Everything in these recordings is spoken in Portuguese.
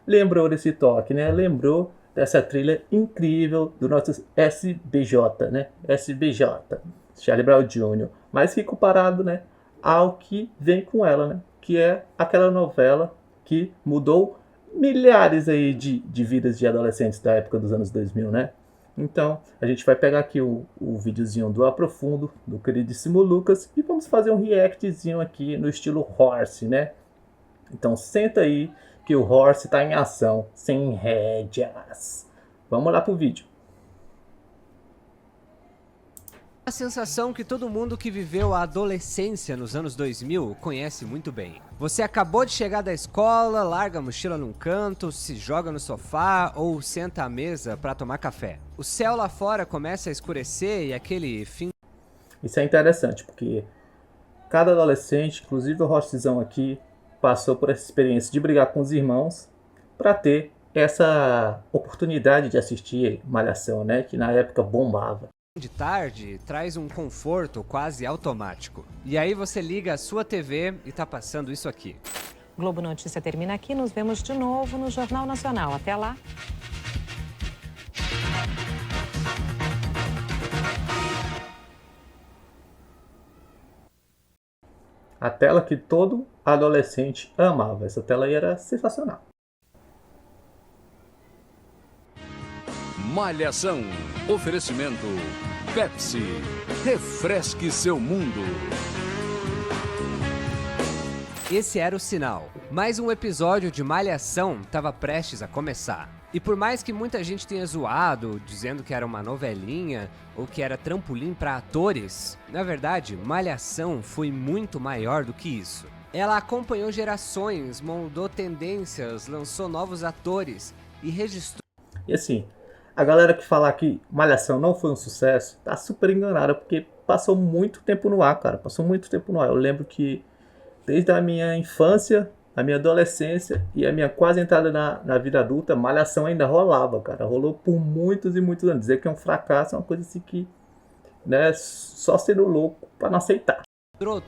Lembrou desse toque, né? Lembrou dessa trilha incrível do nosso SBJ, né? SBJ, Charlie Brown Jr. Mas que comparado, né, ao que vem com ela, né? Que é aquela novela que mudou milhares aí de vidas de adolescentes da época dos anos 2000, né? Então, a gente vai pegar aqui o videozinho do Aprofundo, do queridíssimo Lucas, e vamos fazer um reactzinho aqui no estilo Horse, né? Então, senta aí que o Horse está em ação, sem rédeas. Vamos lá pro vídeo. A sensação que todo mundo que viveu a adolescência nos anos 2000 conhece muito bem. Você acabou de chegar da escola, larga a mochila num canto, se joga no sofá ou senta à mesa para tomar café. O céu lá fora começa a escurecer e aquele fim... Isso é interessante, porque cada adolescente, inclusive o Rosszão aqui, passou por essa experiência de brigar com os irmãos para ter essa oportunidade de assistir Malhação, né? Que na época bombava. de tarde traz um conforto quase automático. E aí você liga a sua TV e tá passando isso aqui. Globo Notícia termina aqui, nos vemos de novo no Jornal Nacional. Até lá. A tela que todo adolescente amava. Essa tela aí era sensacional. Malhação. Oferecimento Pepsi. Refresque seu mundo. Esse era o sinal. Mais um episódio de Malhação estava prestes a começar. E por mais que muita gente tenha zoado, dizendo que era uma novelinha ou que era trampolim para atores, na verdade, Malhação foi muito maior do que isso. Ela acompanhou gerações, moldou tendências, lançou novos atores e registrou... E assim, a galera que falar que Malhação não foi um sucesso, tá super enganada, porque passou muito tempo no ar, cara. Passou muito tempo no ar. Eu lembro que desde a minha infância, a minha adolescência e a minha quase entrada na vida adulta, Malhação ainda rolava, cara. Rolou por muitos e muitos anos. Dizer que é um fracasso é uma coisa assim que, né, só sendo louco pra não aceitar.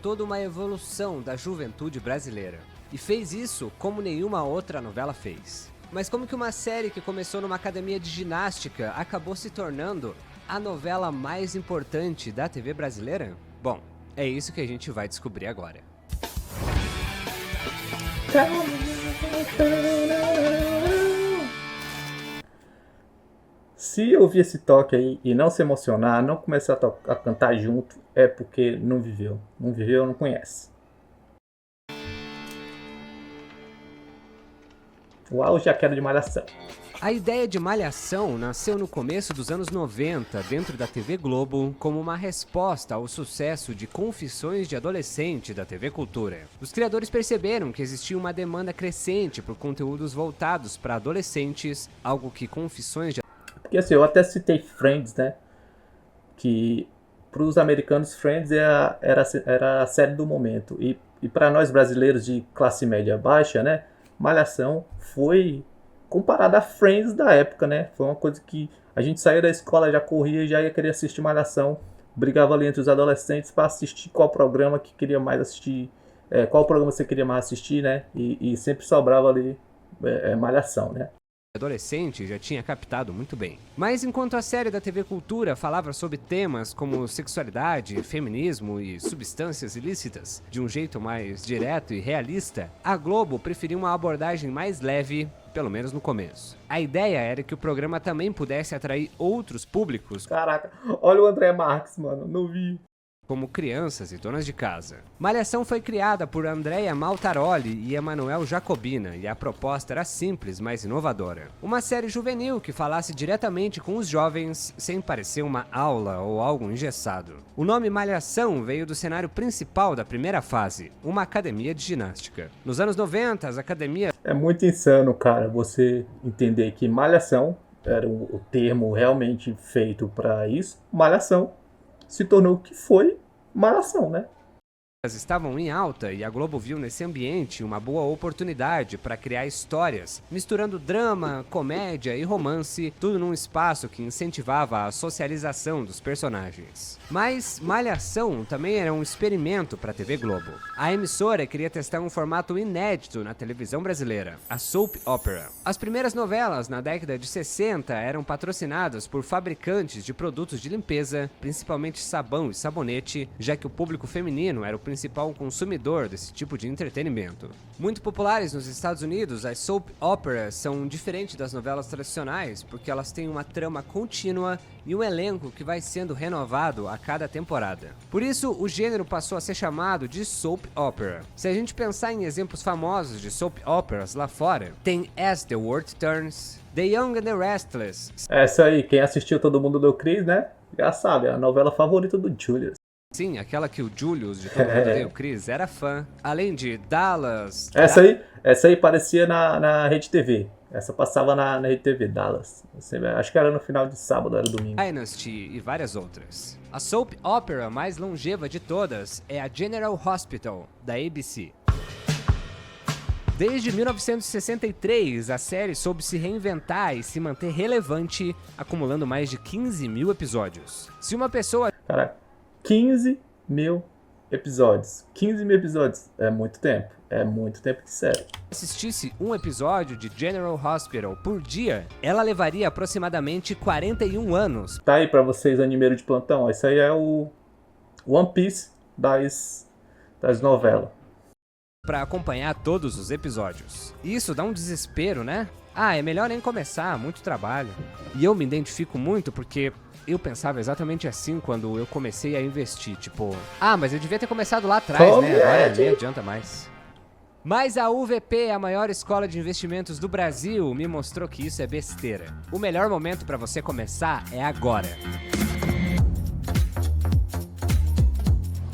toda uma evolução da juventude brasileira. E fez isso como nenhuma outra novela fez. Mas como que uma série que começou numa academia de ginástica acabou se tornando a novela mais importante da TV brasileira? Bom, é isso que a gente vai descobrir agora. Se ouvir esse toque aí e não se emocionar, não começar a cantar junto, é porque não viveu. Não viveu, não conhece. O auge já quero de Malhação. A ideia de Malhação nasceu no começo dos anos 90, dentro da TV Globo, como uma resposta ao sucesso de Confissões de Adolescente da TV Cultura. Os criadores perceberam que existia uma demanda crescente por conteúdos voltados para adolescentes, algo que Confissões de... Porque assim, eu até citei Friends, né? Que para os americanos Friends era a série do momento. E para nós brasileiros de classe média baixa, né? Malhação foi comparada a Friends da época, né? Foi uma coisa que a gente saía da escola, já corria e já ia querer assistir Malhação. Brigava ali entre os adolescentes para assistir qual programa que queria mais assistir, qual programa você queria mais assistir, né? E sempre sobrava ali Malhação, né? Adolescente já tinha captado muito bem. Mas enquanto a série da TV Cultura falava sobre temas como sexualidade, feminismo e substâncias ilícitas de um jeito mais direto e realista, a Globo preferiu uma abordagem mais leve, pelo menos no começo. A ideia era que o programa também pudesse atrair outros públicos. Caraca, olha o André Marques, mano, não vi. Como crianças e donas de casa. Malhação foi criada por Andrea Maltaroli e Emanuel Jacobina, e a proposta era simples, mas inovadora. Uma série juvenil que falasse diretamente com os jovens, sem parecer uma aula ou algo engessado. O nome Malhação veio do cenário principal da primeira fase, uma academia de ginástica. Nos anos 90, as academias... É muito insano, cara, você entender que Malhação era o termo realmente feito para isso. Malhação se tornou o que foi Malhação, né? estavam em alta e a Globo viu nesse ambiente uma boa oportunidade para criar histórias, misturando drama, comédia e romance, tudo num espaço que incentivava a socialização dos personagens. Mas Malhação também era um experimento para a TV Globo. A emissora queria testar um formato inédito na televisão brasileira, a soap opera. As primeiras novelas na década de 60 eram patrocinadas por fabricantes de produtos de limpeza, principalmente sabão e sabonete, já que o público feminino era o principal consumidor desse tipo de entretenimento. Muito populares nos Estados Unidos, as soap operas são diferentes das novelas tradicionais porque elas têm uma trama contínua e um elenco que vai sendo renovado a cada temporada. Por isso, o gênero passou a ser chamado de soap opera. Se a gente pensar em exemplos famosos de soap operas lá fora, tem As the World Turns, The Young and the Restless. Essa aí, quem assistiu Todo Mundo Deu Cris, né? Já sabe, é a novela favorita do Julius. Sim, aquela que o Julius de Todo Mundo Deu Cris era fã. Além de Dallas... Essa aí parecia na Rede TV. Essa passava na Rede TV, Dallas. Acho que era no final de sábado, era domingo. Dynasty e várias outras. A soap opera mais longeva de todas é a General Hospital, da ABC. Desde 1963, a série soube se reinventar e se manter relevante, acumulando mais de 15 mil episódios. Se uma pessoa... Caraca, 15 mil episódios. 15 mil episódios. É muito tempo. É muito tempo de série. assistisse um episódio de General Hospital por dia, ela levaria aproximadamente 41 anos. Tá aí pra vocês, animeiro de plantão. Isso aí é o One Piece das novelas. Para acompanhar todos os episódios. Isso dá um desespero, né? É melhor nem começar, muito trabalho. E eu me identifico muito porque eu pensava exatamente assim quando eu comecei a investir. Tipo, mas eu devia ter começado lá atrás, né? Agora nem adianta mais. Mas a UVP, a maior escola de investimentos do Brasil, me mostrou que isso é besteira. O melhor momento para você começar é agora.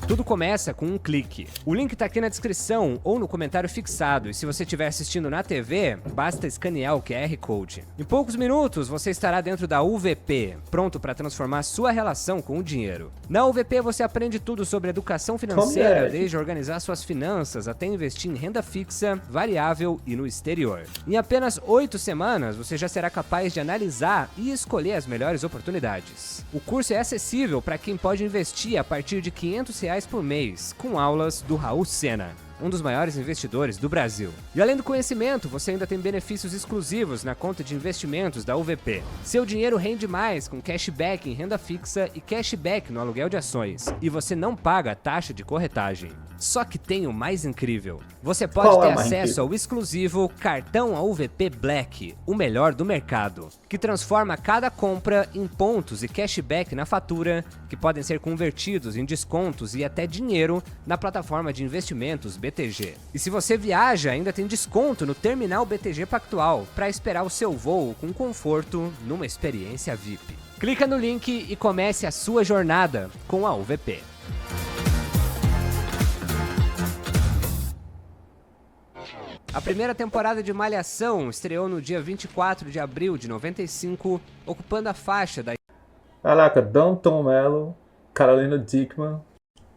Tudo começa com um clique. O link tá aqui na descrição ou no comentário fixado, e se você estiver assistindo na TV, basta escanear o QR Code. Em poucos minutos, você estará dentro da UVP, pronto para transformar sua relação com o dinheiro. Na UVP você aprende tudo sobre educação financeira, desde organizar suas finanças até investir em renda fixa, variável e no exterior. Em apenas 8 semanas, você já será capaz de analisar e escolher as melhores oportunidades. O curso é acessível para quem pode investir a partir de R$500 por mês, com aulas do Raul Sena, um dos maiores investidores do Brasil. E além do conhecimento, você ainda tem benefícios exclusivos na conta de investimentos da UVP. Seu dinheiro rende mais com cashback em renda fixa e cashback no aluguel de ações. E você não paga taxa de corretagem. Só que tem o mais incrível. Você pode ter acesso ao exclusivo Cartão AUVP Black, o melhor do mercado, que transforma cada compra em pontos e cashback na fatura, que podem ser convertidos em descontos e até dinheiro na plataforma de investimentos BTG. E se você viaja, ainda tem desconto no terminal BTG Pactual para esperar o seu voo com conforto numa experiência VIP. Clica no link e comece a sua jornada com a UVP. A primeira temporada de Malhação estreou no dia 24 de abril de 95, ocupando a faixa da... Caraca, Tom Mello, Carolina Dickman...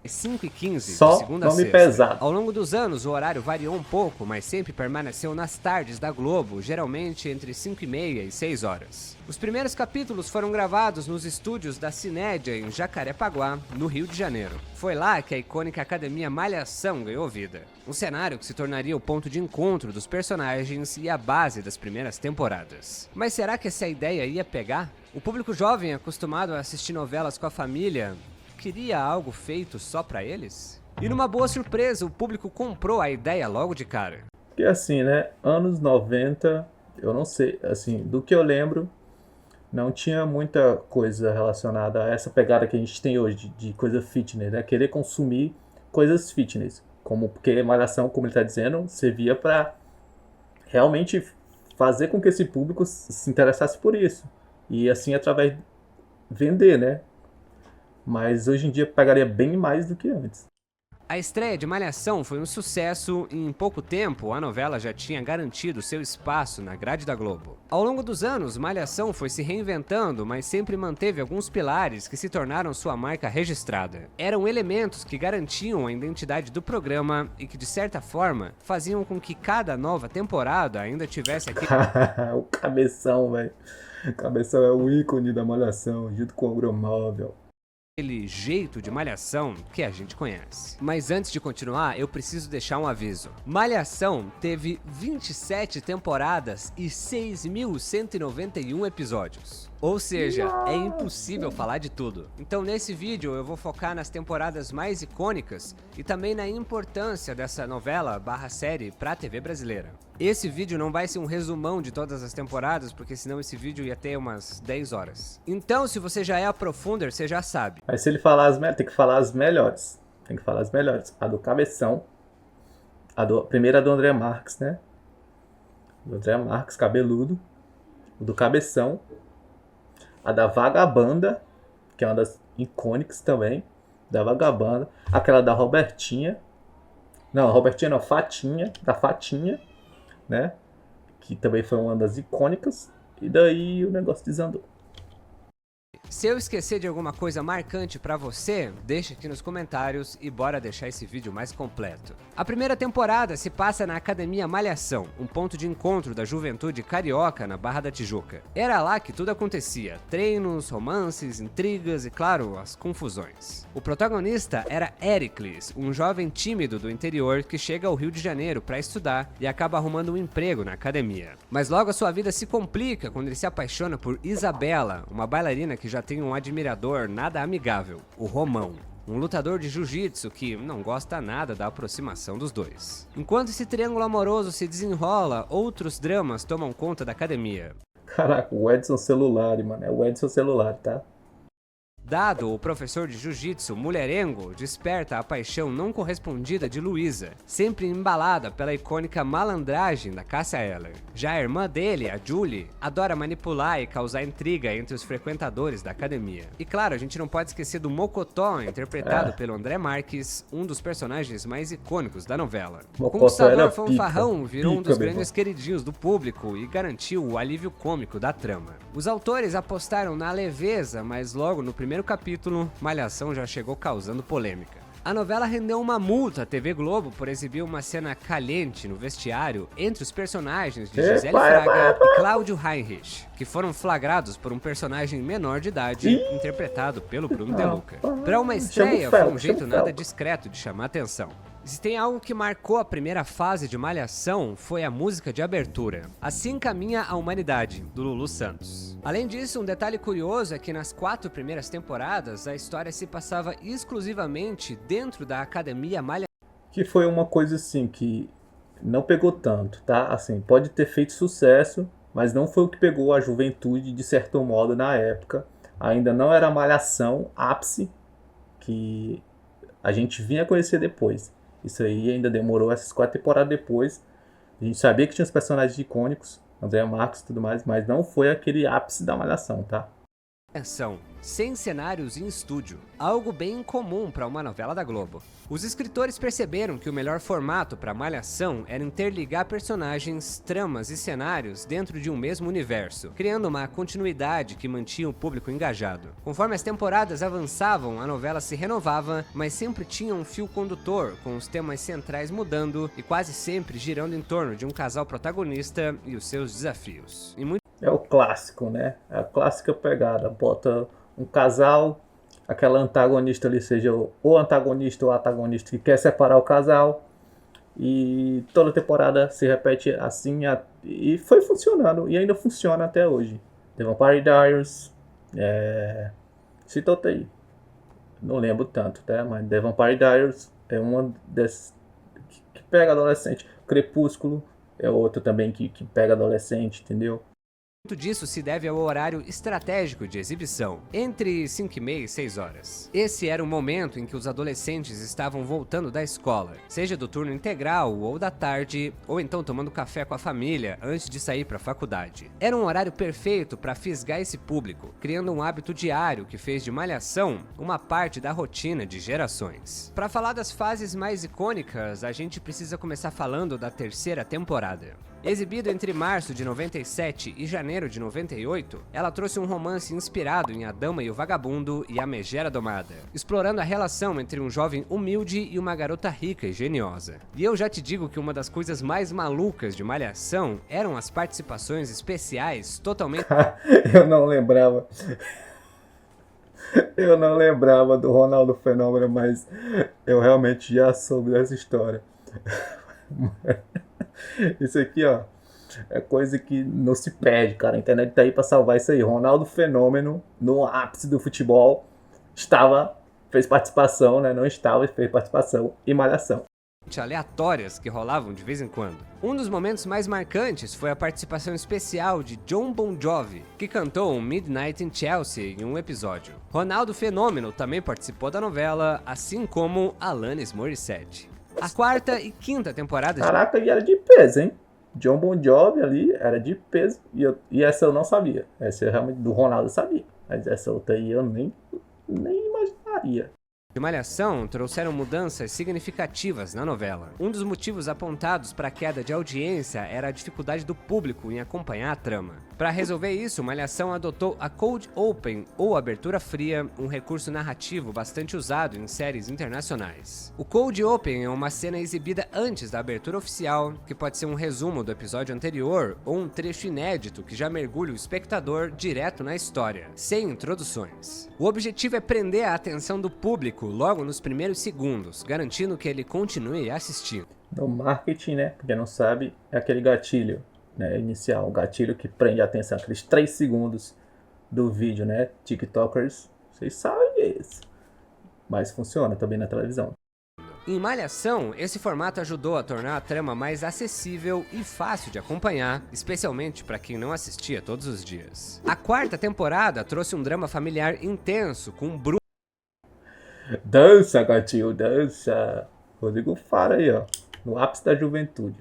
5h15, só de segunda a nome sexta. pesado. Ao longo dos anos, o horário variou um pouco, mas sempre permaneceu nas tardes da Globo, geralmente entre 5h30 e 6 horas. Os primeiros capítulos foram gravados nos estúdios da Cinédia, em Jacarepaguá, no Rio de Janeiro. Foi lá que a icônica Academia Malhação ganhou vida. Um cenário que se tornaria o ponto de encontro dos personagens e a base das primeiras temporadas. Mas será que essa ideia ia pegar? O público jovem, acostumado a assistir novelas com a família, queria algo feito só pra eles? E numa boa surpresa, o público comprou a ideia logo de cara. Porque assim, né, anos 90, eu não sei, assim, do que eu lembro, não tinha muita coisa relacionada a essa pegada que a gente tem hoje, de coisa fitness, né, querer consumir coisas fitness. Porque Malhação, como ele tá dizendo, servia pra realmente fazer com que esse público se interessasse por isso. E assim, através de vender, né? Mas hoje em dia pegaria bem mais do que antes. A estreia de Malhação foi um sucesso e em pouco tempo a novela já tinha garantido seu espaço na grade da Globo. Ao longo dos anos, Malhação foi se reinventando, mas sempre manteve alguns pilares que se tornaram sua marca registrada. Eram elementos que garantiam a identidade do programa e que, de certa forma, faziam com que cada nova temporada ainda tivesse aquele... O Cabeção, velho. O Cabeção é o ícone da Malhação, junto com o Agromóvel. aquele jeito de Malhação que a gente conhece. Mas antes de continuar, eu preciso deixar um aviso. Malhação teve 27 temporadas e 6.191 episódios. Ou seja, é impossível falar de tudo. Então nesse vídeo eu vou focar nas temporadas mais icônicas e também na importância dessa novela barra série pra TV brasileira. Esse vídeo não vai ser um resumão de todas as temporadas, porque senão esse vídeo ia ter umas 10 horas. Então se você já é aprofunder, você já sabe. Mas se ele falar as melhores, tem que falar as melhores. Tem que falar as melhores. A do Cabeção. A primeira do André Marques, né? Do André Marques, cabeludo. O do Cabeção. A da Vagabanda, que é uma das icônicas também. Da Vagabanda. Aquela da Robertinha. Não, Robertinha não, Fatinha. Da Fatinha, né? Que também foi uma das icônicas. E daí o negócio desandou. Se eu esquecer de alguma coisa marcante pra você, deixa aqui nos comentários e bora deixar esse vídeo mais completo. A primeira temporada se passa na Academia Malhação, um ponto de encontro da juventude carioca na Barra da Tijuca. Era lá que tudo acontecia, treinos, romances, intrigas e, claro, as confusões. O protagonista era Éricles, um jovem tímido do interior que chega ao Rio de Janeiro pra estudar e acaba arrumando um emprego na academia. Mas logo a sua vida se complica quando ele se apaixona por Isabela, uma bailarina que já tem um admirador nada amigável, o Romão, um lutador de jiu-jitsu que não gosta nada da aproximação dos dois. Enquanto esse triângulo amoroso se desenrola, outros dramas tomam conta da academia. Caraca, o Edson Celular, mano. É o Edson Celular, tá? Dado, o professor de jiu-jitsu mulherengo desperta a paixão não correspondida de Luísa, sempre embalada pela icônica malandragem da Cássia Eller. Já a irmã dele, a Julie, adora manipular e causar intriga entre os frequentadores da academia. E claro, a gente não pode esquecer do Mocotó, interpretado pelo André Marques, um dos personagens mais icônicos da novela. O Conquistador Fanfarrão virou um dos grandes queridinhos do público e garantiu o alívio cômico da trama. Os autores apostaram na leveza, mas logo no primeiro capítulo, Malhação já chegou causando polêmica. A novela rendeu uma multa à TV Globo por exibir uma cena caliente no vestiário entre os personagens de Gisele Fraga e Cláudio Heinrich, que foram flagrados por um personagem menor de idade, interpretado pelo Bruno De Luca. Para uma estreia, foi um jeito nada discreto de chamar atenção. Se tem algo que marcou a primeira fase de Malhação, foi a música de abertura, Assim Caminha a Humanidade, do Lulu Santos. Além disso, um detalhe curioso é que nas 4 primeiras temporadas, a história se passava exclusivamente dentro da Academia Malhação. Que foi uma coisa assim, que não pegou tanto, tá? Assim, pode ter feito sucesso, mas não foi o que pegou a juventude, de certo modo, na época. Ainda não era a Malhação ápice, que a gente vinha conhecer depois. Isso aí ainda demorou essas 4 temporadas depois. A gente sabia que tinha os personagens icônicos, André Marques e tudo mais, mas não foi aquele ápice da Malhação, tá? Sem cenários em estúdio, algo bem incomum para uma novela da Globo. Os escritores perceberam que o melhor formato para Malhação era interligar personagens, tramas e cenários dentro de um mesmo universo, criando uma continuidade que mantinha o público engajado. Conforme as temporadas avançavam, a novela se renovava, mas sempre tinha um fio condutor, com os temas centrais mudando e quase sempre girando em torno de um casal protagonista e os seus desafios. É o clássico, né? É a clássica pegada. Bota um casal, aquela antagonista ali, seja o antagonista ou o antagonista que quer separar o casal. E toda temporada se repete assim. E foi funcionando. E ainda funciona até hoje. The Vampire Diaries. Cita outra aí. Não lembro tanto, tá? Mas The Vampire Diaries é uma dessas que pega adolescente. Crepúsculo é outro também que pega adolescente, entendeu? Muito disso se deve ao horário estratégico de exibição, entre 5h30 e 6 horas. Esse era o momento em que os adolescentes estavam voltando da escola, seja do turno integral ou da tarde, ou então tomando café com a família antes de sair para a faculdade. Era um horário perfeito para fisgar esse público, criando um hábito diário que fez de Malhação uma parte da rotina de gerações. Para falar das fases mais icônicas, a gente precisa começar falando da terceira temporada. Exibido entre março de 97 e janeiro de 98, ela trouxe um romance inspirado em A Dama e o Vagabundo e A Megera Domada, explorando a relação entre um jovem humilde e uma garota rica e geniosa. E eu já te digo que uma das coisas mais malucas de Malhação eram as participações especiais totalmente... Eu não lembrava. Eu não lembrava do Ronaldo Fenômeno, mas eu realmente já soube dessa história. Isso aqui, ó, é coisa que não se perde, cara. A internet tá aí pra salvar isso aí. Ronaldo Fenômeno, no ápice do futebol, fez participação, né? Não estava, fez participação em Malhação. aleatórias que rolavam de vez em quando. Um dos momentos mais marcantes foi a participação especial de Jon Bon Jovi, que cantou um Midnight in Chelsea em um episódio. Ronaldo Fenômeno também participou da novela, assim como Alanis Morissette. A quarta e quinta temporada de... Caraca, e era de peso, hein? Jon Bon Jovi ali era de peso. E essa eu não sabia. Essa eu realmente do Ronaldo eu sabia. Mas essa outra aí eu nem imaginaria. De Malhação trouxeram mudanças significativas na novela. Um dos motivos apontados para a queda de audiência era a dificuldade do público em acompanhar a trama. Para resolver isso, Malhação adotou a Cold Open, ou abertura fria, um recurso narrativo bastante usado em séries internacionais. O Cold Open é uma cena exibida antes da abertura oficial, que pode ser um resumo do episódio anterior ou um trecho inédito que já mergulha o espectador direto na história, sem introduções. O objetivo é prender a atenção do público logo nos primeiros segundos, garantindo que ele continue assistindo. No marketing, né? Pra quem não sabe, é aquele gatilho, né, inicial, o gatilho que prende a atenção, aqueles 3 segundos do vídeo, né? TikTokers, vocês sabem isso. Mas funciona também na televisão. Em Malhação, esse formato ajudou a tornar a trama mais acessível e fácil de acompanhar, especialmente para quem não assistia todos os dias. A quarta temporada trouxe um drama familiar intenso com Bruno. Dança, gatinho, dança. Rodrigo Faro aí, ó, no ápice da juventude.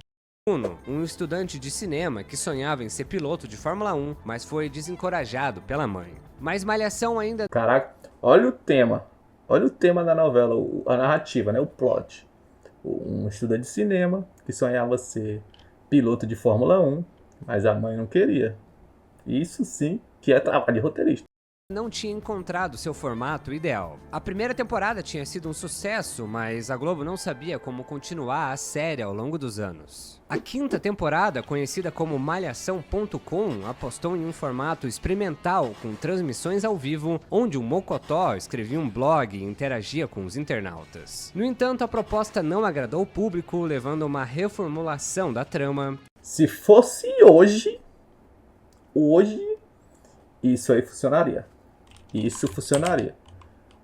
Um estudante de cinema que sonhava em ser piloto de Fórmula 1, mas foi desencorajado pela mãe. Mas Malhação ainda... Caraca, olha o tema da novela, a narrativa, né, o plot. Um estudante de cinema que sonhava ser piloto de Fórmula 1, mas a mãe não queria. Isso sim que é trabalho de roteirista. Não tinha encontrado seu formato ideal. A primeira temporada tinha sido um sucesso, mas a Globo não sabia como continuar a série ao longo dos anos. A quinta temporada, conhecida como Malhação.com, apostou em um formato experimental com transmissões ao vivo, onde o Mocotó escrevia um blog e interagia com os internautas. No entanto, a proposta não agradou o público, levando a uma reformulação da trama. Se fosse hoje, isso aí funcionaria. Isso funcionaria.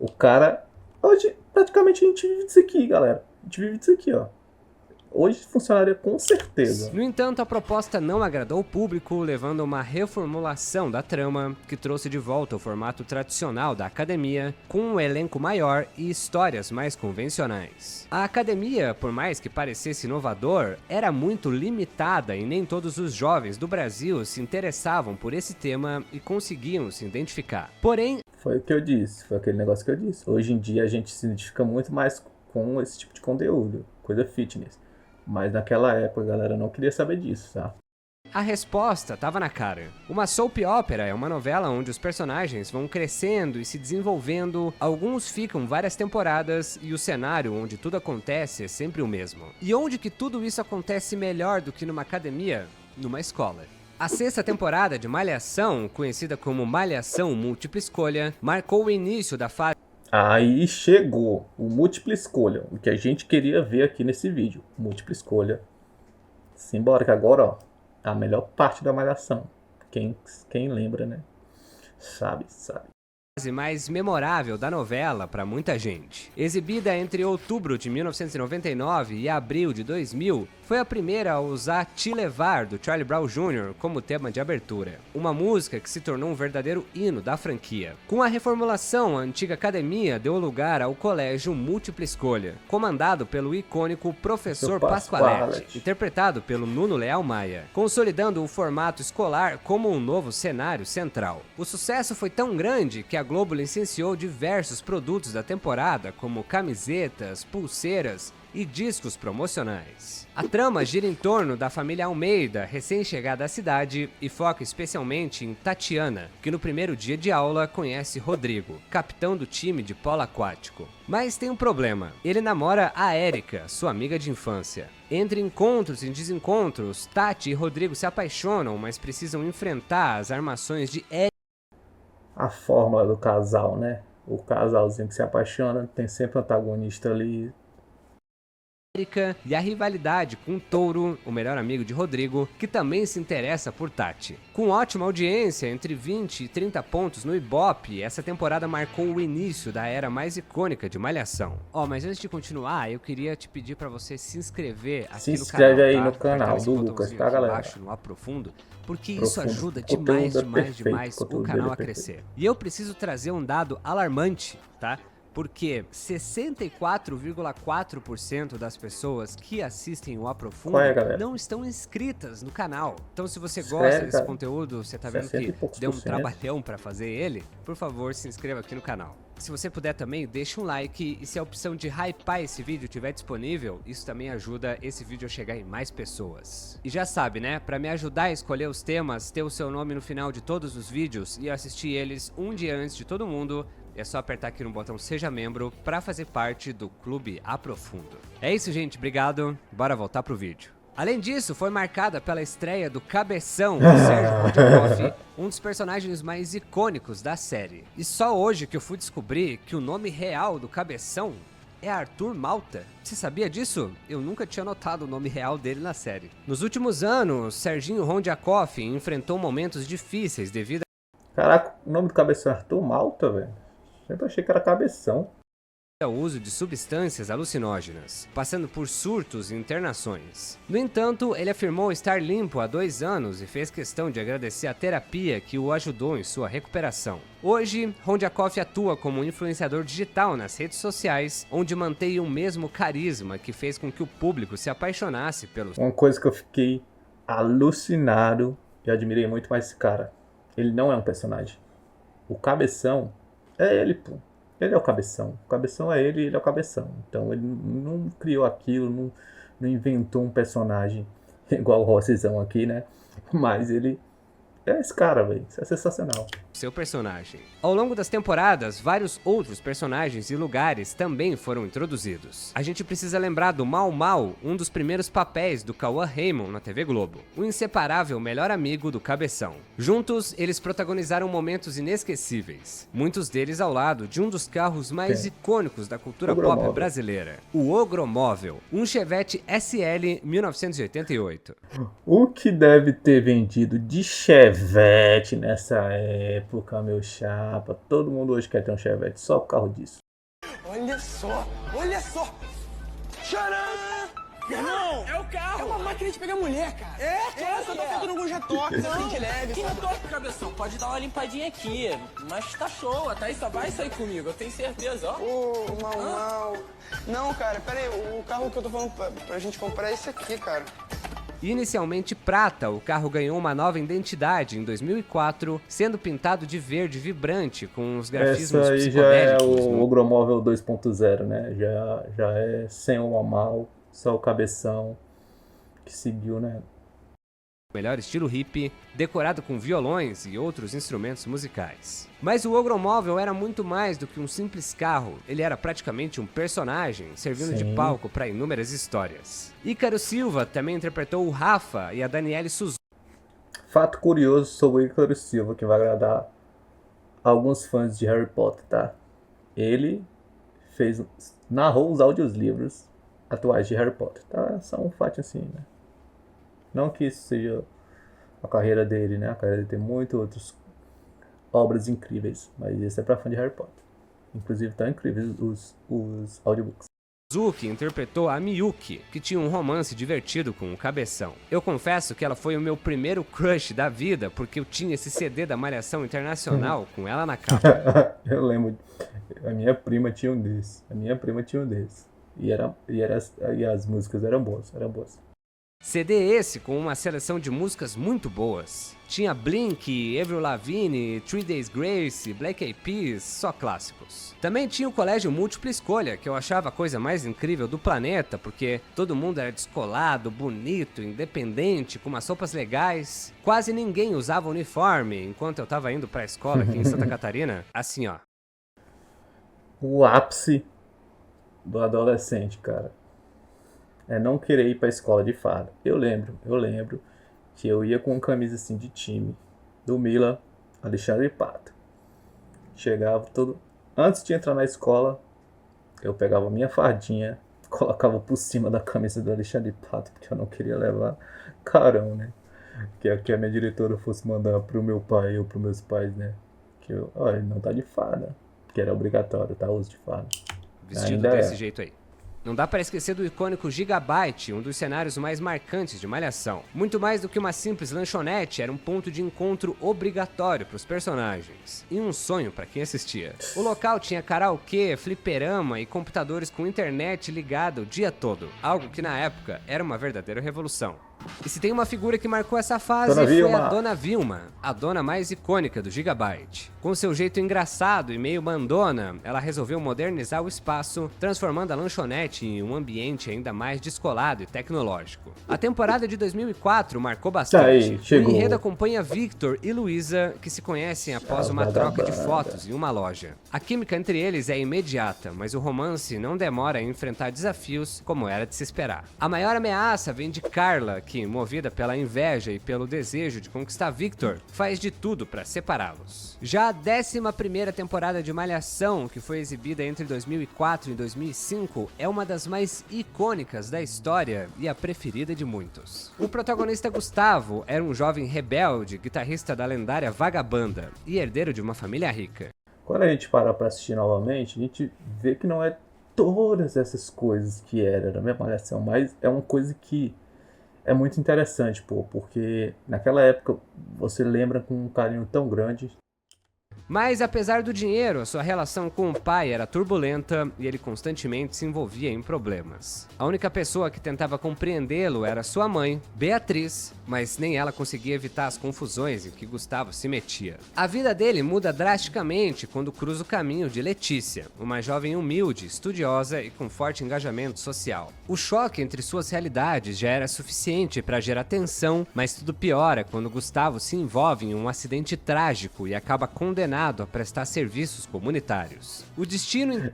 O cara... Hoje, praticamente, a gente vive disso aqui, galera. A gente vive disso aqui, ó. Hoje funcionaria com certeza. No entanto, a proposta não agradou o público, levando a uma reformulação da trama, que trouxe de volta o formato tradicional da Academia, com um elenco maior e histórias mais convencionais. A Academia, por mais que parecesse inovador, era muito limitada e nem todos os jovens do Brasil se interessavam por esse tema e conseguiam se identificar. Porém, foi o que eu disse, foi aquele negócio que eu disse. Hoje em dia a gente se identifica muito mais com esse tipo de conteúdo, coisa fitness. Mas naquela época a galera não queria saber disso, tá? A resposta estava na cara. Uma soap opera é uma novela onde os personagens vão crescendo e se desenvolvendo, alguns ficam várias temporadas e o cenário onde tudo acontece é sempre o mesmo. E onde que tudo isso acontece melhor do que numa academia? Numa escola. A sexta temporada de Malhação, conhecida como Malhação Múltipla Escolha, marcou o início da fase... Aí chegou o múltipla escolha, o que a gente queria ver aqui nesse vídeo. Múltipla escolha. Simbora, que agora, ó, a melhor parte da Malhação. Quem lembra, né? Sabe. mais memorável da novela para muita gente. Exibida entre outubro de 1999 e abril de 2000, foi a primeira a usar Te Levar, do Charlie Brown Jr., como tema de abertura. Uma música que se tornou um verdadeiro hino da franquia. Com a reformulação, a antiga academia deu lugar ao Colégio Múltipla Escolha, comandado pelo icônico Professor Pasqualetti, interpretado pelo Nuno Leal Maia, consolidando o formato escolar como um novo cenário central. O sucesso foi tão grande que a Globo licenciou diversos produtos da temporada, como camisetas, pulseiras e discos promocionais. A trama gira em torno da família Almeida, recém-chegada à cidade, e foca especialmente em Tatiana, que no primeiro dia de aula conhece Rodrigo, capitão do time de polo aquático. Mas tem um problema, ele namora a Érica, sua amiga de infância. Entre encontros e desencontros, Tati e Rodrigo se apaixonam, mas precisam enfrentar as armações de Érica. A fórmula do casal, né? O casalzinho que se apaixona, tem sempre um antagonista ali. E a rivalidade com Touro, o melhor amigo de Rodrigo, que também se interessa por Tati. Com ótima audiência, entre 20 e 30 pontos no Ibope, essa temporada marcou o início da era mais icônica de Malhação. Mas antes de continuar, eu queria te pedir para você se inscrever aqui no canal. Se inscreve aí tá? no canal do Lucas, tá, galera? Embaixo, no Aprofundo, porque isso ajuda demais o canal a crescer. E eu preciso trazer um dado alarmante, tá? Porque 64,4% das pessoas que assistem o Aprofundo não estão inscritas no canal. Então, se você gosta desse conteúdo, você tá vendo que deu um trabalhão para fazer ele, por favor, se inscreva aqui no canal. Se você puder também, deixa um like, e se a opção de hypar esse vídeo estiver disponível, isso também ajuda esse vídeo a chegar em mais pessoas. E já sabe, né? Para me ajudar a escolher os temas, ter o seu nome no final de todos os vídeos e assistir eles um dia antes de todo mundo, é só apertar aqui no botão Seja Membro para fazer parte do Clube Aprofundo. É isso, gente. Obrigado. Bora voltar pro vídeo. Além disso, foi marcada pela estreia do Cabeção, o Sérgio Rodikoff, um dos personagens mais icônicos da série. E só hoje que eu fui descobrir que o nome real do Cabeção é Arthur Malta. Você sabia disso? Eu nunca tinha notado o nome real dele na série. Nos últimos anos, Serginho Rodikoff enfrentou momentos difíceis devido Caraca, o nome do Cabeção é Arthur Malta, velho. Sempre achei que era Cabeção. ao uso de substâncias alucinógenas, passando por surtos e internações. No entanto, ele afirmou estar limpo há 2 anos e fez questão de agradecer a terapia que o ajudou em sua recuperação. Hoje, Rodikoff atua como um influenciador digital nas redes sociais, onde mantém o mesmo carisma que fez com que o público se apaixonasse pelos... Uma coisa que eu fiquei alucinado e admirei muito mais esse cara. Ele não é um personagem. O Cabeção é ele, pô. Ele é o Cabeção. O Cabeção é ele e ele é o Cabeção. Então ele não criou aquilo, não inventou um personagem igual o Rossizão aqui, né? Mas ele é esse cara, velho. Isso é sensacional. Seu personagem. Ao longo das temporadas, vários outros personagens e lugares também foram introduzidos. A gente precisa lembrar do Mau Mau, um dos primeiros papéis do Cauã Raymond na TV Globo, o inseparável melhor amigo do Cabeção. Juntos, eles protagonizaram momentos inesquecíveis, muitos deles ao lado de um dos carros mais icônicos da cultura pop brasileira, o Ogromóvel, um Chevette SL 1988. O que deve ter vendido de Chevette nessa época, meu chapa. Todo mundo hoje quer ter um Chevette, só por causa disso. Olha só, olha só. Tcharam! Irmão, é o carro. É uma máquina de pegar mulher, cara. Essa tá fazendo algum já toque, assim de leve. Que toque, Cabeção? Pode dar uma limpadinha aqui. Mas tá show, a Thaís só vai sair comigo, eu tenho certeza, ó. Ô, Mau. Não, cara, pera aí. O carro que eu tô falando pra gente comprar é esse aqui, cara. Inicialmente prata, o carro ganhou uma nova identidade em 2004, sendo pintado de verde vibrante com os grafismos essa aí já é psicodélicos. o Ogromóvel 2.0, né? Já é sem o mal, só o Cabeção que seguiu, né? Melhor estilo hippie, decorado com violões e outros instrumentos musicais. Mas o Ogromóvel era muito mais do que um simples carro, ele era praticamente um personagem, servindo de palco para inúmeras histórias. Ícaro Silva também interpretou o Rafa e a Daniele Suzuki. Fato curioso sobre o Ícaro Silva, que vai agradar alguns fãs de Harry Potter, tá? Ele narrou os audiolivros atuais de Harry Potter, tá? Só um fato assim, né? Não que isso seja a carreira dele, né? A carreira dele tem muitos obras incríveis, mas esse é pra fã de Harry Potter. Inclusive tá incríveis os audiobooks. Suzuki interpretou a Miyuki, que tinha um romance divertido com o Cabeção. Eu confesso que ela foi o meu primeiro crush da vida, porque eu tinha esse CD da Malhação Internacional com ela na capa. Eu lembro, a minha prima tinha um desses. E as músicas eram boas. CD esse com uma seleção de músicas muito boas. Tinha Blink, Avril Lavigne, 3 Days Grace, Black Eyed Peas, só clássicos. Também tinha o colégio múltipla escolha, que eu achava a coisa mais incrível do planeta, porque todo mundo era descolado, bonito, independente, com umas roupas legais. Quase ninguém usava uniforme, enquanto eu tava indo pra escola aqui em Santa Catarina, assim ó. O ápice do adolescente, cara, é não querer ir pra escola de farda. Eu lembro que eu ia com camisa assim de time do Milan, Alexandre Pato. Chegava todo... Antes de entrar na escola, eu pegava minha fardinha, colocava por cima da camisa do Alexandre Pato, porque eu não queria levar carão, né? Que a minha diretora fosse mandar pro meu pai ou pros meus pais, né? Que eu, olha, não tá de farda, que era obrigatório, tá? Uso de farda. Vestido Ainda desse jeito aí. Não dá pra esquecer do icônico Gigabyte, um dos cenários mais marcantes de Malhação. Muito mais do que uma simples lanchonete, era um ponto de encontro obrigatório pros personagens. E um sonho pra quem assistia. O local tinha karaokê, fliperama e computadores com internet ligada o dia todo. Algo que na época era uma verdadeira revolução. E se tem uma figura que marcou essa fase, foi a Dona Vilma, a dona mais icônica do Gigabyte. Com seu jeito engraçado e meio mandona, ela resolveu modernizar o espaço, transformando a lanchonete em um ambiente ainda mais descolado e tecnológico. A temporada de 2004 marcou bastante. O enredo acompanha Victor e Luísa, que se conhecem após uma troca de fotos em uma loja. A química entre eles é imediata, mas o romance não demora a enfrentar desafios como era de se esperar. A maior ameaça vem de Carla, que, movida pela inveja e pelo desejo de conquistar Victor, faz de tudo para separá-los. Já a 11ª temporada de Malhação, que foi exibida entre 2004 e 2005, é uma das mais icônicas da história e a preferida de muitos. O protagonista Gustavo era um jovem rebelde, guitarrista da lendária Vagabanda e herdeiro de uma família rica. Quando a gente para pra assistir novamente, a gente vê que não é todas essas coisas que era da minha Malhação, mas é uma coisa que é muito interessante, porque naquela época você lembra com um carinho tão grande. Mas apesar do dinheiro, sua relação com o pai era turbulenta e ele constantemente se envolvia em problemas. A única pessoa que tentava compreendê-lo era sua mãe, Beatriz, mas nem ela conseguia evitar as confusões em que Gustavo se metia. A vida dele muda drasticamente quando cruza o caminho de Letícia, uma jovem humilde, estudiosa e com forte engajamento social. O choque entre suas realidades já era suficiente para gerar tensão, mas tudo piora quando Gustavo se envolve em um acidente trágico e acaba condenado a prestar serviços comunitários. O destino...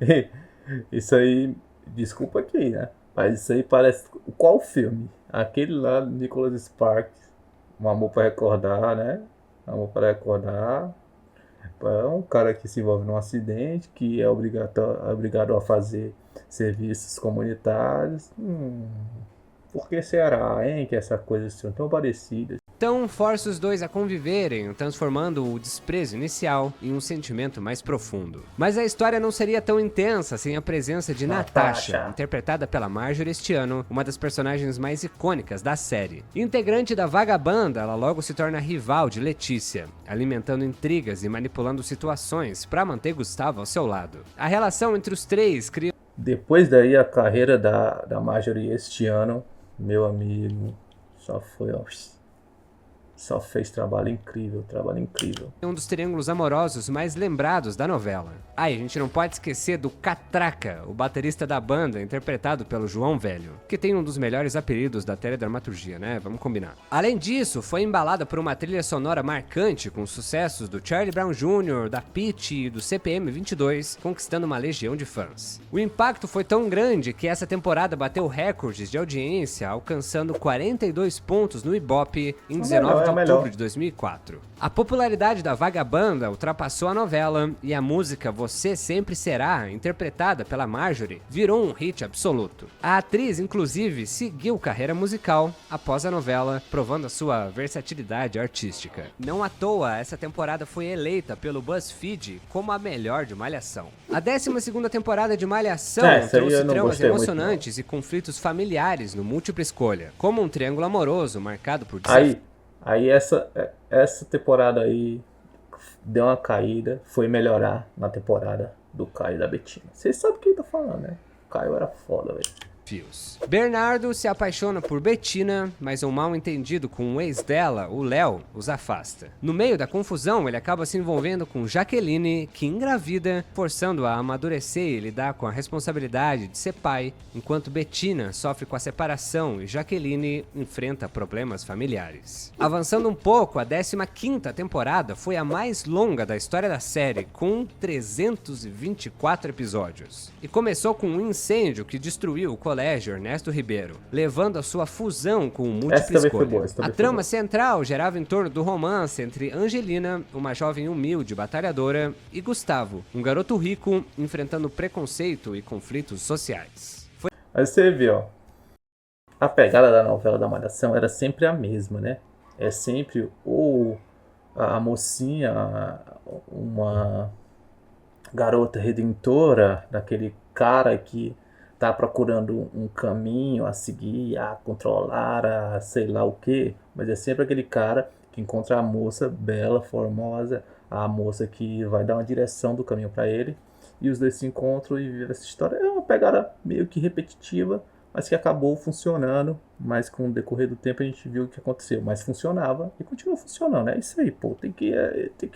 Isso aí, desculpa aqui, né? Mas isso aí parece... Qual filme? Aquele lá do Nicholas Sparks, Um Amor para Recordar, né? Um Amor para Recordar. É um cara que se envolve num acidente, que é obrigado a fazer serviços comunitários. Por que será, hein? Que essas coisas são tão parecidas. Então força os dois a conviverem, transformando o desprezo inicial em um sentimento mais profundo. Mas a história não seria tão intensa sem a presença de Natasha, interpretada pela Marjorie este ano, uma das personagens mais icônicas da série. Integrante da Vagabanda, ela logo se torna rival de Letícia, alimentando intrigas e manipulando situações para manter Gustavo ao seu lado. A relação entre os três cria... Depois daí a carreira da Marjorie este ano, meu amigo, só fez trabalho incrível. É um dos triângulos amorosos mais lembrados da novela. A gente não pode esquecer do Catraca, o baterista da banda, interpretado pelo João Velho, que tem um dos melhores apelidos da teledramaturgia, né? Vamos combinar. Além disso, foi embalada por uma trilha sonora marcante com sucessos do Charlie Brown Jr., da Pitty e do CPM 22, conquistando uma legião de fãs. O impacto foi tão grande que essa temporada bateu recordes de audiência, alcançando 42 pontos no Ibope em 19 é de a melhor. outubro de 2004. A popularidade da Vagabanda ultrapassou a novela e a música Você Sempre Será, interpretada pela Marjorie, virou um hit absoluto. A atriz, inclusive, seguiu carreira musical após a novela, provando a sua versatilidade artística. Não à toa, essa temporada foi eleita pelo BuzzFeed como a melhor de Malhação. A 12ª temporada de Malhação Essa aí eu trouxe não tramas gostei muito, emocionantes e conflitos familiares no múltipla escolha, como um triângulo amoroso marcado por desafios. Aí essa temporada aí deu uma caída, foi melhorar na temporada do Caio e da Betina. Vocês sabem o que eu tô falando, né? O Caio era foda, velho. Bernardo se apaixona por Betina, mas um mal entendido com o ex dela, o Léo, os afasta. No meio da confusão, ele acaba se envolvendo com Jaqueline, que engravida, forçando-a a amadurecer e lidar com a responsabilidade de ser pai, enquanto Betina sofre com a separação e Jaqueline enfrenta problemas familiares. Avançando um pouco, a 15ª temporada foi a mais longa da história da série, com 324 episódios. E começou com um incêndio que destruiu o Colégio Ernesto Ribeiro, levando a sua fusão com o múltipla escolha. A trama central gerava em torno do romance entre Angelina, uma jovem humilde batalhadora, e Gustavo, um garoto rico enfrentando preconceito e conflitos sociais. Aí você vê, ó, a pegada da novela da Malhação era sempre a mesma, né? É sempre ou a mocinha, uma garota redentora, daquele cara que tá procurando um caminho a seguir, a controlar, a sei lá o que, mas é sempre aquele cara que encontra a moça bela, formosa, a moça que vai dar uma direção do caminho para ele, e os dois se encontram e vivem essa história. É uma pegada meio que repetitiva, mas que acabou funcionando, mas com o decorrer do tempo a gente viu o que aconteceu, mas funcionava e continua funcionando, é isso aí, pô, tem que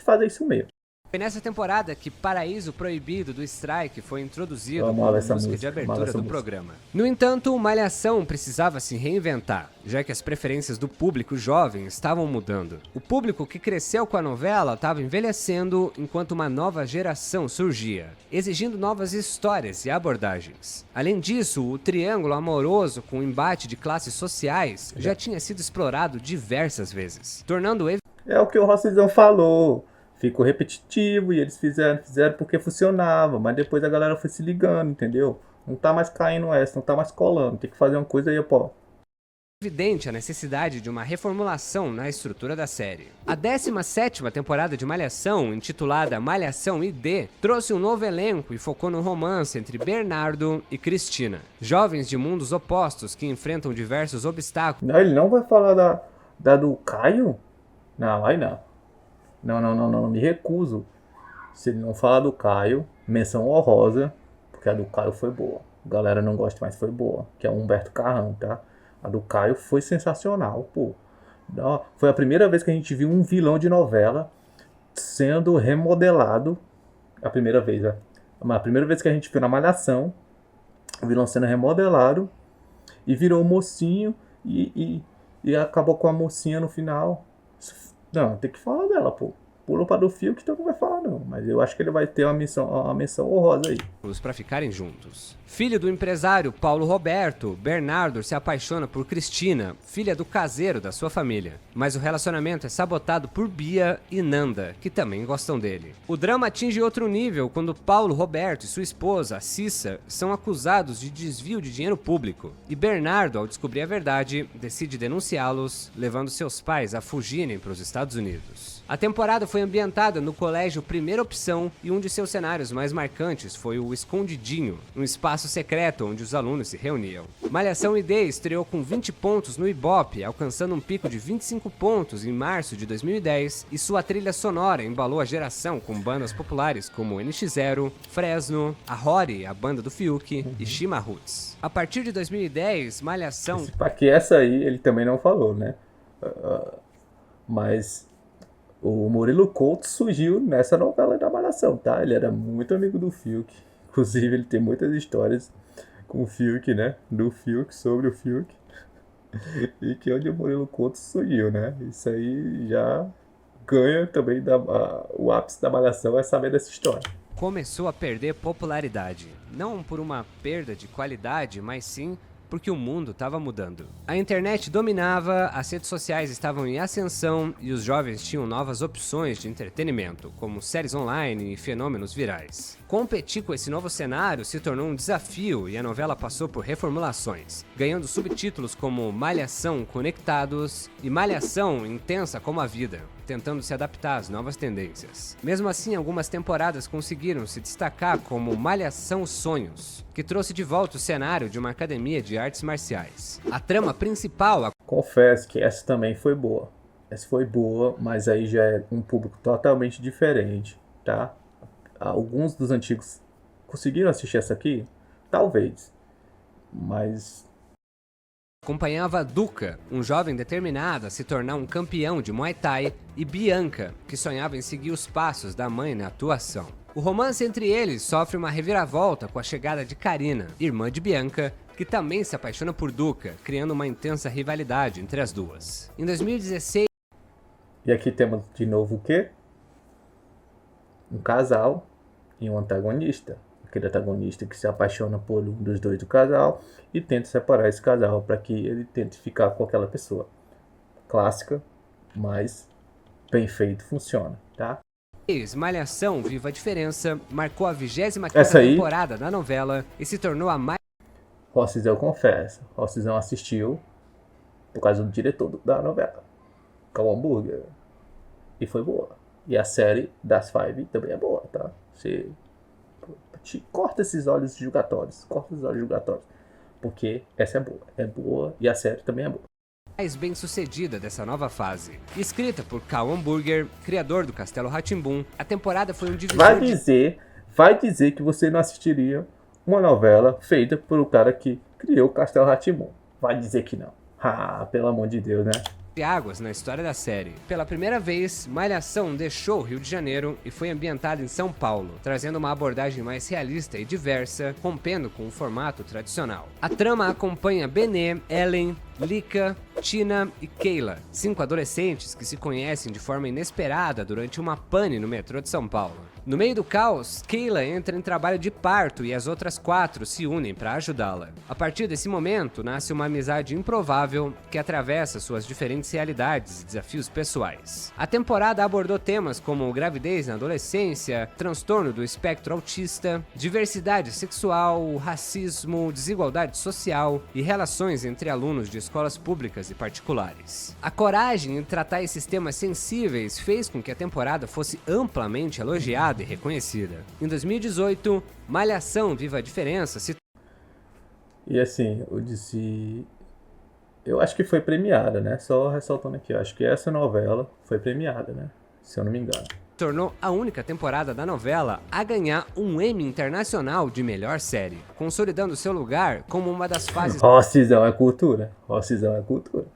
fazer isso mesmo. Foi nessa temporada que Paraíso Proibido do Strike foi introduzido como música de abertura do programa. No entanto, o Malhação precisava se reinventar, já que as preferências do público jovem estavam mudando. O público que cresceu com a novela estava envelhecendo, enquanto uma nova geração surgia, exigindo novas histórias e abordagens. Além disso, o triângulo amoroso com embate de classes sociais já tinha sido explorado diversas vezes, tornando... É o que o Rossizão falou. Ficou repetitivo e eles fizeram porque funcionava, mas depois a galera foi se ligando, entendeu? Não tá mais caindo essa, não tá mais colando, tem que fazer uma coisa aí, pô. Evidente a necessidade de uma reformulação na estrutura da série. A 17ª temporada de Malhação, intitulada Malhação ID, trouxe um novo elenco e focou no romance entre Bernardo e Cristina, jovens de mundos opostos que enfrentam diversos obstáculos. Não, ele não vai falar da do Caio? Não, aí não. Não, me recuso. Se ele não falar do Caio, menção honrosa, porque a do Caio foi boa. A galera não gosta, mas foi boa, que é o Humberto Carrão, tá? A do Caio foi sensacional, pô. Foi a primeira vez que a gente viu um vilão de novela sendo remodelado. A primeira vez, né? A primeira vez que a gente viu na Malhação, o vilão sendo remodelado e virou um mocinho e acabou com a mocinha no final. Não, tem que falar dela, pô. Pula para do fio que todo mundo vai falar, não. Mas eu acho que ele vai ter uma menção honrosa aí. Para ficarem juntos. Filho do empresário Paulo Roberto, Bernardo se apaixona por Cristina, filha do caseiro da sua família. Mas o relacionamento é sabotado por Bia e Nanda, que também gostam dele. O drama atinge outro nível quando Paulo Roberto e sua esposa, Cissa, são acusados de desvio de dinheiro público. E Bernardo, ao descobrir a verdade, decide denunciá-los, levando seus pais a fugirem para os Estados Unidos. A temporada foi ambientada no colégio Primeira Opção e um de seus cenários mais marcantes foi o Escondidinho, um espaço secreto onde os alunos se reuniam. Malhação ID estreou com 20 pontos no Ibope, alcançando um pico de 25 pontos em março de 2010, e sua trilha sonora embalou a geração com bandas populares como NX0, Fresno, a Rory, a banda do Fiuk, e Shima Roots. A partir de 2010, Malhação... Que essa aí ele também não falou, né? Mas... o Murilo Couto surgiu nessa novela da Malhação, tá? Ele era muito amigo do Fiuk. Inclusive, ele tem muitas histórias com o Fiuk, né? Do Fiuk, sobre o Fiuk. E que é onde o Murilo Couto surgiu, né? Isso aí já ganha também o ápice da Malhação é saber dessa história. Começou a perder popularidade. Não por uma perda de qualidade, mas sim porque o mundo estava mudando. A internet dominava, as redes sociais estavam em ascensão e os jovens tinham novas opções de entretenimento, como séries online e fenômenos virais. Competir com esse novo cenário se tornou um desafio e a novela passou por reformulações, ganhando subtítulos como Malhação Conectados e Malhação Intensa como a Vida, tentando se adaptar às novas tendências. Mesmo assim, algumas temporadas conseguiram se destacar como Malhação Sonhos, que trouxe de volta o cenário de uma academia de artes marciais. A trama principal... Confesso que essa também foi boa. Essa foi boa, mas aí já é um público totalmente diferente, tá? Alguns dos antigos conseguiram assistir essa aqui? Talvez. Mas... acompanhava Duca, um jovem determinado a se tornar um campeão de Muay Thai, e Bianca, que sonhava em seguir os passos da mãe na atuação. O romance entre eles sofre uma reviravolta com a chegada de Karina, irmã de Bianca, que também se apaixona por Duca, criando uma intensa rivalidade entre as duas. Em 2016... E aqui temos de novo o quê? Um casal e um antagonista. Aquele antagonista que se apaixona por um dos dois do casal e tenta separar esse casal para que ele tente ficar com aquela pessoa. Clássica, mas bem feito, funciona, tá? Malhação Viva a Diferença marcou a 25ª temporada da novela e se tornou a mais... Rossizão confessa, Rossizão assistiu por causa do diretor da novela, Cauã Burger, e foi boa. E a série das Five também é boa, tá? Você corta esses olhos julgatórios, porque essa é boa e a série também é boa. Mais bem sucedida dessa nova fase. Escrita por Cauã Burger, criador do Castelo Rá-Tim-Bum, a temporada foi um divisor Vai dizer que você não assistiria uma novela feita por um cara que criou o Castelo Rá-Tim-Bum. Vai dizer que não. Ah, pelo amor de Deus, né? de águas na história da série. Pela primeira vez, Malhação deixou o Rio de Janeiro e foi ambientada em São Paulo, trazendo uma abordagem mais realista e diversa, rompendo com o formato tradicional. A trama acompanha Benê, Ellen, Lika, Tina e Keila, 5 adolescentes que se conhecem de forma inesperada durante uma pane no metrô de São Paulo. No meio do caos, Keila entra em trabalho de parto e as outras 4 se unem para ajudá-la. A partir desse momento, nasce uma amizade improvável que atravessa suas diferentes realidades e desafios pessoais. A temporada abordou temas como gravidez na adolescência, transtorno do espectro autista, diversidade sexual, racismo, desigualdade social e relações entre alunos de escolas públicas e particulares. A coragem em tratar esses temas sensíveis fez com que a temporada fosse amplamente elogiada e reconhecida. Em 2018, Malhação Viva a Diferença se... E assim, eu acho que foi premiada, né? Só ressaltando aqui, eu acho que essa novela foi premiada, né? Se eu não me engano. Tornou a única temporada da novela a ganhar um Emmy Internacional de melhor série, consolidando seu lugar como uma das fases... Rossizão é cultura. Rossizão é cultura.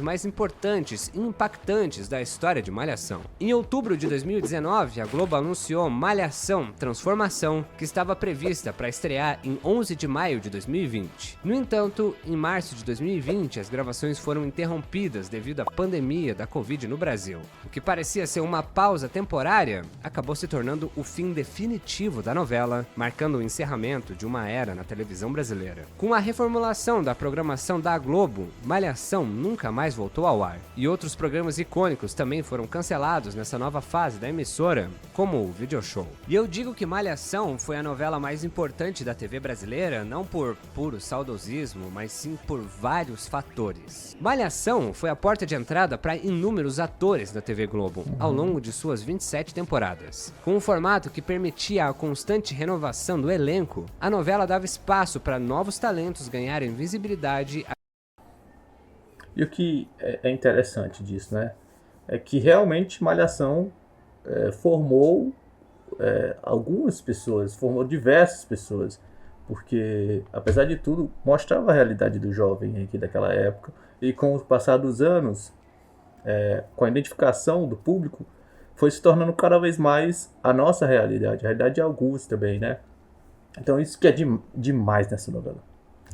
mais importantes e impactantes da história de Malhação. Em outubro de 2019, a Globo anunciou Malhação Transformação, que estava prevista para estrear em 11 de maio de 2020. No entanto, em março de 2020, as gravações foram interrompidas devido à pandemia da Covid no Brasil. O que parecia ser uma pausa temporária, acabou se tornando o fim definitivo da novela, marcando o encerramento de uma era na televisão brasileira. Com a reformulação da programação da Globo, Malhação nunca mais voltou ao ar, e outros programas icônicos também foram cancelados nessa nova fase da emissora, como o Video Show. E eu digo que Malhação foi a novela mais importante da TV brasileira, não por puro saudosismo, mas sim por vários fatores. Malhação foi a porta de entrada para inúmeros atores da TV Globo, ao longo de suas 27 temporadas. Com um formato que permitia a constante renovação do elenco, a novela dava espaço para novos talentos ganharem visibilidade. E o que é interessante disso, né? É que realmente Malhação formou algumas pessoas, formou diversas pessoas, porque, apesar de tudo, mostrava a realidade do jovem aqui daquela época, e com o passar dos anos, com a identificação do público, foi se tornando cada vez mais a nossa realidade, a realidade de alguns também, né? Então isso que é demais nessa novela,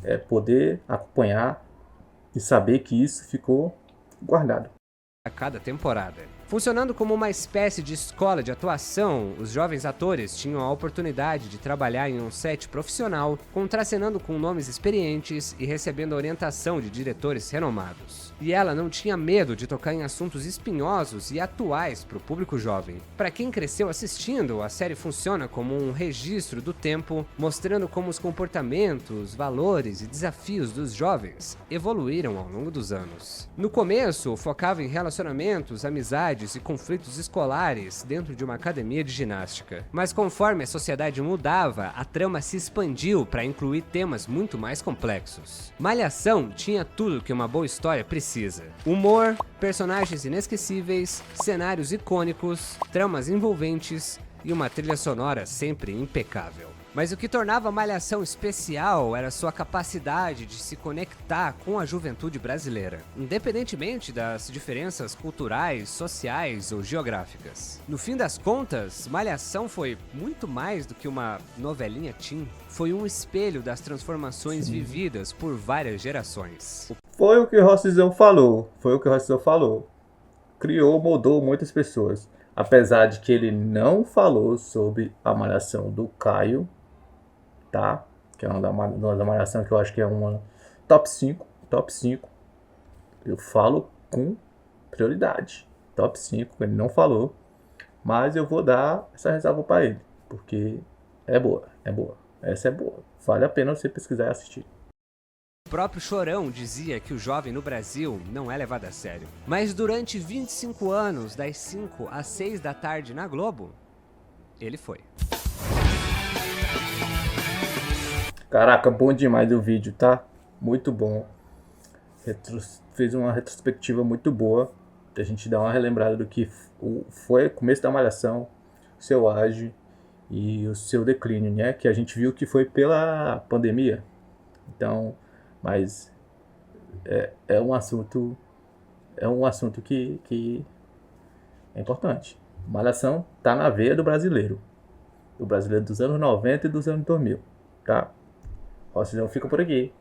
é poder acompanhar e saber que isso ficou guardado A cada temporada. Funcionando como uma espécie de escola de atuação, os jovens atores tinham a oportunidade de trabalhar em um set profissional, contracenando com nomes experientes e recebendo a orientação de diretores renomados. E ela não tinha medo de tocar em assuntos espinhosos e atuais para o público jovem. Para quem cresceu assistindo, a série funciona como um registro do tempo, mostrando como os comportamentos, valores e desafios dos jovens evoluíram ao longo dos anos. No começo, focava em relacionamentos, amizades e conflitos escolares dentro de uma academia de ginástica. Mas conforme a sociedade mudava, a trama se expandiu para incluir temas muito mais complexos. Malhação tinha tudo que uma boa história precisa. Humor, personagens inesquecíveis, cenários icônicos, tramas envolventes e uma trilha sonora sempre impecável. Mas o que tornava Malhação especial era sua capacidade de se conectar com a juventude brasileira, independentemente das diferenças culturais, sociais ou geográficas. No fim das contas, Malhação foi muito mais do que uma novelinha teen. Foi um espelho das transformações vividas por várias gerações. Foi o que o Rossizão falou. Criou, moldou muitas pessoas. Apesar de que ele não falou sobre a Malhação do Caio, tá? Que é uma da Malhação que eu acho que é uma top 5. Eu falo com prioridade. Top 5, ele não falou. Mas eu vou dar essa ressalva para ele. Porque é boa. Essa é boa. Vale a pena você pesquisar e assistir. O próprio Chorão dizia que o jovem no Brasil não é levado a sério. Mas durante 25 anos, das 5 às 6 da tarde na Globo, ele foi. Caraca, bom demais o vídeo, tá? Muito bom. Fez uma retrospectiva muito boa. A gente dá uma relembrada do que foi o começo da Malhação, o seu auge e o seu declínio, né? Que a gente viu que foi pela pandemia. Então, mas é um assunto que é importante. Malhação tá na veia do brasileiro dos anos 90 e dos anos 2000, tá? Ó, senão fica por aqui.